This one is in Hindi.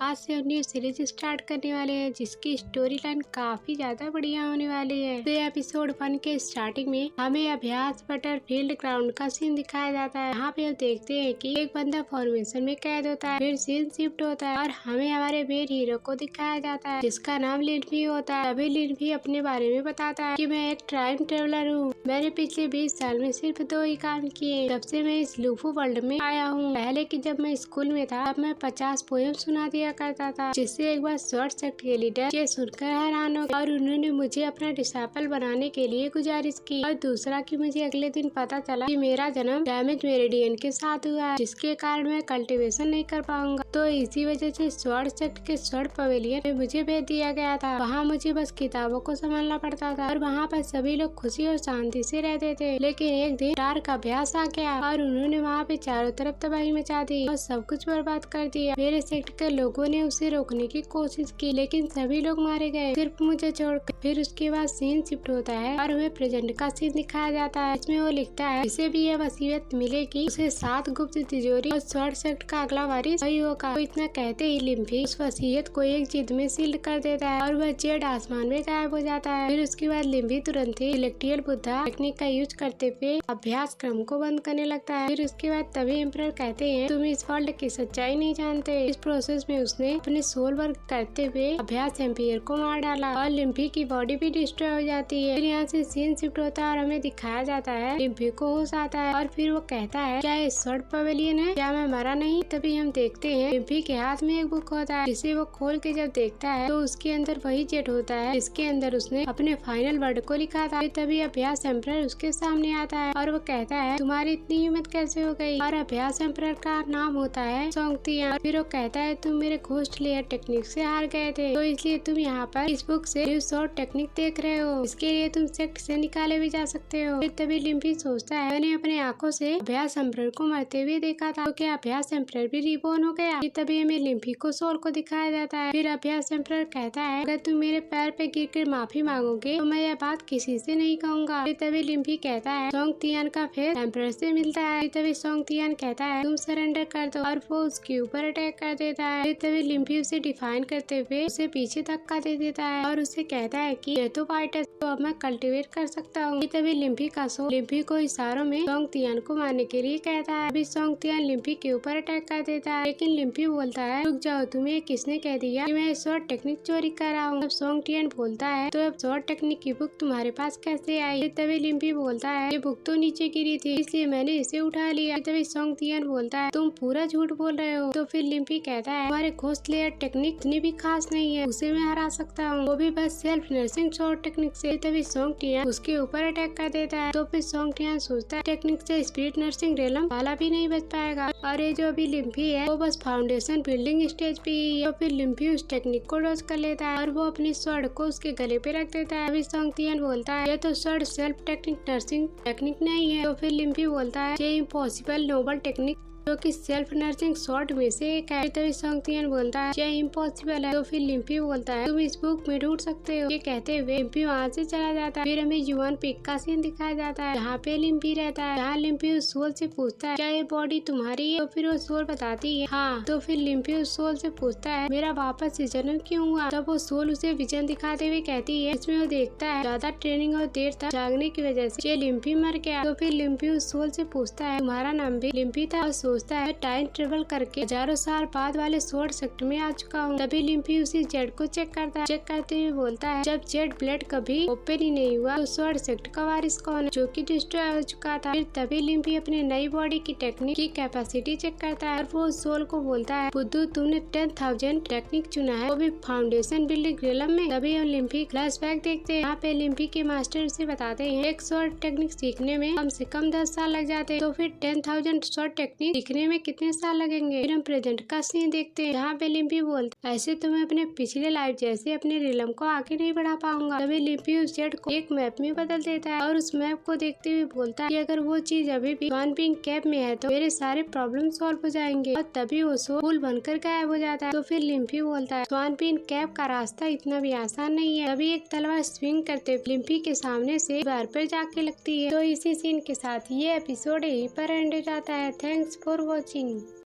आज से हम न्यू सीरीज स्टार्ट करने वाले हैं जिसकी स्टोरी लाइन काफी ज्यादा बढ़िया होने वाली है। तो एपिसोड 1 के स्टार्टिंग में हमें अभ्यास बटर फील्ड ग्राउंड का सीन दिखाया जाता है। यहाँ पे हम देखते हैं कि एक बंदा फॉर्मेशन में कैद होता है, फिर सीन शिफ्ट होता है और हमें हमारे मेन हीरो को दिखाया जाता है जिसका नाम लिनफी होता है। अभी लिनफी अपने बारे में बताता है कि मैं एक टाइम ट्रेवलर हूँ। मैंने पिछले 20 साल में सिर्फ 2 ही काम किए जब से मैं इस लूफू वर्ल्ड में आया हूँ। पहले की जब मैं स्कूल में था तब मैं 50 पोएम सुना दिया करता था, जिससे एक बार शॉर्ट सेक्ट के लीडर ये सुनकर हैरान हो गए और उन्होंने मुझे अपना डिसाइपल बनाने के लिए गुजारिश की। और दूसरा कि मुझे अगले दिन पता चला कि मेरा जन्म डैमेज मेरिडियन के साथ हुआ है, जिसके कारण मैं कल्टीवेशन नहीं कर पाऊंगा। तो इसी वजह से शॉर्ट सेक्ट के शॉर्ट पवेलियन में मुझे भेज दिया गया था। वहाँ मुझे बस किताबों को संभालना पड़ता था और वहाँ पर सभी लोग खुशी और शांति से रहते थे। लेकिन एक दिन डार्क का अभ्यास आ गया और उन्होंने वहाँ पे चारों तरफ तबाही मचा दी और सब कुछ बर्बाद कर दिया। मेरे सेक्ट के लोगों ने उसे रोकने की कोशिश की, लेकिन सभी लोग मारे गए सिर्फ मुझे छोड़कर। फिर उसके बाद सीन शिफ्ट होता है और हमें प्रेजेंट का सीन दिखाया जाता है। इसमें वो लिखता है इसे भी यह वसीयत मिलेगी, उसे 7 गुप्त तिजोरी और शॉर्ट सेक्ट का अगला वारिस वही होगा। तो इतना कहते ही लिम्फी उस वसीयत को एक जिद में सील कर देता है और वह जेड आसमान में गायब हो जाता है। फिर उसके बाद लिम्फी तुरंत ही इलेक्ट्रियल बुद्धा टेक्निक का यूज करते हुए अभ्यास क्रम को बंद करने लगता है। फिर उसके बाद तभी एम्परर कहते हैं तुम इस वर्ल्ड की सच्चाई नहीं जानते। इस प्रोसेस में उसने अपने सोल वर्क करते हुए अभ्यास एम्पियर को मार डाला और लिम्फी की बॉडी भी डिस्ट्रॉय हो जाती है। फिर यहाँ से सीन शिफ्ट होता है और हमें दिखाया जाता है लिम्फी को होश आता है और फिर वो कहता है क्या ये शॉर्ट पवेलियन है, क्या मैं मरा नहीं। तभी हम देखते हैं लिम्फी के हाथ में एक बुक होता है जिसे वो खोल के जब देखता है तो उसके अंदर वही जेट होता है जिसके अंदर उसने अपने फाइनल वर्ड को लिखा था। तभी अभ्यास एम्परर उसके सामने आता है और वो कहता है तुम्हारी इतनी हिम्मत कैसे हो गई। और अभ्यास एम्परर का नाम होता है सोंगतियान। फिर वो कहता है तुम मेरे घोस्ट लेयर टेक्निक से हार गए थे, तो इसलिए तुम यहाँ पर इस बुक से न्यू शॉर्ट टेक्निक देख रहे हो। इसके लिए तुम सेक्ट से निकाले भी जा सकते हो। फिर तभी लिम्फी सोचता है मैंने अपने आंखों से अभ्यास एम्परर को मरते हुए देखा था, तो क्या अभ्यास एम्परर भी रिबॉर्न हो गया। तभी हमें लिम्फी को सोल को दिखाया जाता है। फिर अभ्यास एम्परर कहता है अगर तुम मेरे पैर पे गिरकर माफी मांगोगे तो मैं यह बात किसी से नहीं कहूँगा। फिर तभी लिम्फी कहता है सोंगतियान का फेस एम्परर से मिलता है। तभी सोंगतियान कहता है तुम सरेंडर कर दो और वो उसके ऊपर अटैक कर देता है। फिर तभी लिम्फी उसे डिफाइन करते हुए उसे पीछे धक्का दे देता है और उसे कहता है कि ये तो वाइट है, तो अब मैं कल्टीवेट कर सकता हूँ। तभी लिम्फी का सोल लिम्फी को इशारों में सोंगतियान को मारने के लिए कहता है। अभी सोंगतियान लिम्फी के ऊपर अटैक कर देता है, लेकिन लिम्फी बोलता है रुक जाओ, तुम्हें किसने कह दिया कि मैं शॉर्ट टेक्निक चोरी कर रहा हूँ। अब सोंगतियान बोलता है तो अब शॉर्ट टेक्निक की बुक तुम्हारे पास कैसे आई। तभी लिम्फी बोलता है ये बुक तो नीचे गिरी थी इसलिए मैंने इसे उठा लिया। तभी सोंगतियान बोलता है तुम पूरा झूठ बोल रहे हो। तो फिर लिम्फी कहता है हमारे घोस्ट लेयर टेक्निक इतनी भी खास नहीं है, उसे मैं हरा सकता हूँ, वो भी बस सेल्फ नर्सिंग शॉर्ट टेक्निक से। तभी सोंगतियान उसके ऊपर अटैक कर देता है। तो फिर सोंगतियान सोचता है टेक्निक से स्पिरिट नर्सिंग रेलम वाला भी नहीं बच पाएगा और ये जो अभी लिम्फी है वो बस फाउंडेशन बिल्डिंग स्टेज पे ही है। तो फिर लिम्फी उस टेक्निक को डॉज कर लेता है और वो अपनी स्वॉर्ड को उसके गले पे रख देता है। अभी सोंगतियान बोलता है ये तो sword self technique nursing technique नहीं है। तो फिर लिम्फी बोलता है ये इम्पॉसिबल नोबल टेक्निक जो कि सेल्फ नर्सिंग शॉर्ट में से एक है। तभी सोंगतियान बोलता है ये इम्पॉसिबल है। तो फिर लिम्फी बोलता है तुम इस बुक में ढूंढ सकते हो। ये कहते हुए लिम्फी वहाँ से चला जाता है। फिर हमें युवान पिक का सीन दिखाया जाता है जहाँ पे लिम्फी रहता है। जहाँ लिम्फी उस सोल से पूछता है क्या ये बॉडी तुम्हारी है। तो फिर वो सोल बताती है हाँ। तो फिर लिम्फी उस सोल से पूछता है मेरा वापस से जन्म क्यों हुआ। तब वो सोल उसे विजन दिखाते हुए कहती है इसमें वो देखता है ज्यादा ट्रेनिंग और देर तक जागने की वजह से ये लिम्फी मर गया। तो फिर लिम्फी उस सोल से पूछता है तुम्हारा नाम भी लिम्फी था और सोचता है टाइम ट्रेवल करके हजारों साल बाद वाले शॉर्ट सेक्ट में आ चुका हूँ। तभी लिम्फी उसी जेड को चेक करता है। चेक करते हुए बोलता है जब जेड ब्लेड कभी ओपन ही नहीं हुआ तो शॉर्ट सेक्ट का वारिस कौन है जो कि डिस्ट्रॉय हो चुका था। फिर तभी लिम्फी अपने नई बॉडी की टेक्निक की कैपेसिटी चेक करता है और वो सोल को बोलता है बुद्धू तुमने 10,000 टेक्निक चुना है वो भी फाउंडेशन बिल्डिंग रियलम में। तभी हम लिम्फी फ्लैशबैक देखते हैं। यहाँ पे लिम्फी के मास्टर से बताते हैं एक शॉर्ट टेक्निक सीखने में कम से कम 10 साल लग जाते हैं, तो फिर 10,000 शॉर्ट टेक्निक सीखने में कितने साल लगेंगे। फिर हम प्रेजेंट का सीन देखते हैं जहाँ पे लिम्फी बोलता है ऐसे तो मैं अपने पिछले लाइफ जैसे अपने रिलम को आगे नहीं बढ़ा पाऊंगा। तभी लिम्फी उस जेड को एक मैप में बदल देता है और उस मैप को देखते हुए बोलता है कि अगर वो चीज अभी भी स्वान पिंक कैप में है तो मेरे सारे प्रॉब्लम सॉल्व हो जाएंगे। और तभी वो फूल बनकर गायब हो जाता है। तो फिर लिम्फी बोलता है स्वान पिंक कैप का रास्ता इतना भी आसान नहीं है। तभी एक तलवार स्विंग करते लिम्फी के सामने से बार पर जाके लगती है। तो इसी सीन के साथ ये एपिसोड यहीं पर एंड हो जाता है। Thanks for watching.